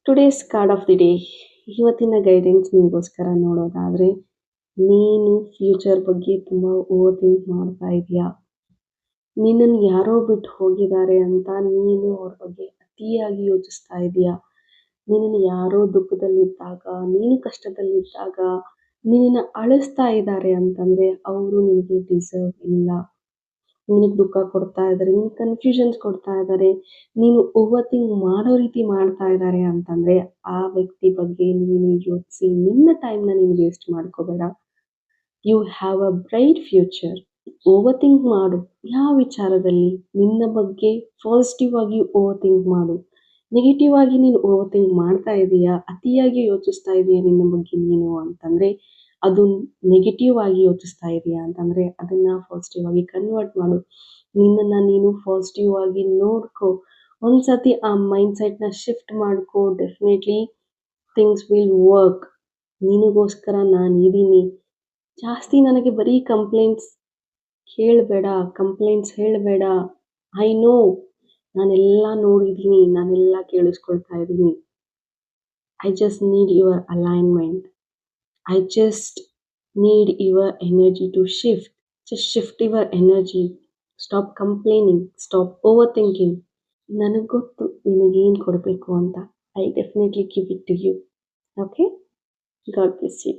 Today's card of the day. ಇವತ್ತಿನ guidance ನಿಮಗೋಸ್ಕರ ನೋಡೋದಾದರೆ, ನೀನು ಫ್ಯೂಚರ್ ಬಗ್ಗೆ ತುಂಬ ಓವರ್ ಥಿಂಕ್ ಮಾಡ್ತಾ ಇದೆಯಾ? ನಿನ್ನನ್ನು ಯಾರೋ ಬಿಟ್ಟು ಹೋಗಿದ್ದಾರೆ ಅಂತ ನೀನು ಅವ್ರ ಬಗ್ಗೆ ಅತಿಯಾಗಿ ಯೋಚಿಸ್ತಾ ಇದೆಯಾ? ನಿನ್ನನ್ನು ಯಾರೋ ದುಃಖದಲ್ಲಿದ್ದಾಗ, ನೀನು ಕಷ್ಟದಲ್ಲಿದ್ದಾಗ ನಿನ್ನನ್ನು ಅಳಿಸ್ತಾ ಇದ್ದಾರೆ ಅಂತಂದರೆ ಅವರು ನಿನಗೆ ಡಿಸರ್ವ್ ಇಲ್ಲ. ನಿನಗೆ ದುಃಖ ಕೊಡ್ತಾ ಇದ್ದಾರೆ, ನಿನಗೆ ಕನ್ಫ್ಯೂಷನ್ಸ್ ಕೊಡ್ತಾ ಇದ್ದಾರೆ, ನೀನು ಓವರ್ ಥಿಂಕ್ ಮಾಡೋ ರೀತಿ ಮಾಡ್ತಾ ಇದ್ದಾರೆ ಅಂತಂದರೆ ಆ ವ್ಯಕ್ತಿ ಬಗ್ಗೆ ನೀನು ಯೋಚಿಸಿ ನಿನ್ನ ಟೈಮ್ನ ನೀನು ವೇಸ್ಟ್ ಮಾಡ್ಕೋಬೇಡ. You have a bright future. Over think ಮಾಡು. ಯಾವ ವಿಚಾರದಲ್ಲಿ? ನಿನ್ನ ಬಗ್ಗೆ ಪಾಸಿಟಿವ್ ಆಗಿ ಓವರ್ ಥಿಂಕ್ ಮಾಡು. ನೆಗೆಟಿವ್ ಆಗಿ ನೀನು ಓವರ್ ಥಿಂಕ್ ಮಾಡ್ತಾ ಇದೆಯಾ, ಅತಿಯಾಗಿ ಯೋಚಿಸ್ತಾ ಇದೆಯಾ ನಿನ್ನ ಬಗ್ಗೆ ನೀನು ಅಂತಂದರೆ, ಅದು ನೆಗೆಟಿವ್ ಆಗಿ ಯೋಚಿಸ್ತಾ ಇದೆಯಾ ಅಂತಂದರೆ ಅದನ್ನು ಪಾಸಿಟಿವ್ ಆಗಿ ಕನ್ವರ್ಟ್ ಮಾಡು. ನಿನ್ನನ್ನು ನೀನು ಪಾಸಿಟಿವ್ ಆಗಿ ನೋಡ್ಕೊ. ಒಂದು ಸತಿ ಆ ಮೈಂಡ್ಸೆಟ್ನ ಶಿಫ್ಟ್ ಮಾಡ್ಕೊ. Definitely things will work. ನಿನಗೋಸ್ಕರ ನಾನಿದ್ದೀನಿ. ಜಾಸ್ತಿ ನನಗೆ ಬರೀ ಕಂಪ್ಲೇಂಟ್ಸ್ ಹೇಳಬೇಡ. ಐ ನೋ, ನಾನೆಲ್ಲ ನೋಡಿದ್ದೀನಿ, ನಾನೆಲ್ಲ ಕೇಳಿಸ್ಕೊಳ್ತಾ ಇದ್ದೀನಿ. I just need your alignment. I just need your energy to shift. Just shift your energy. Stop complaining. Stop overthinking. ನನಗೆ ಗೊತ್ತು ನಿನಗೇನು ಕೊಡಬೇಕು ಅಂತ. I definitely give it to you. Okay? God bless you.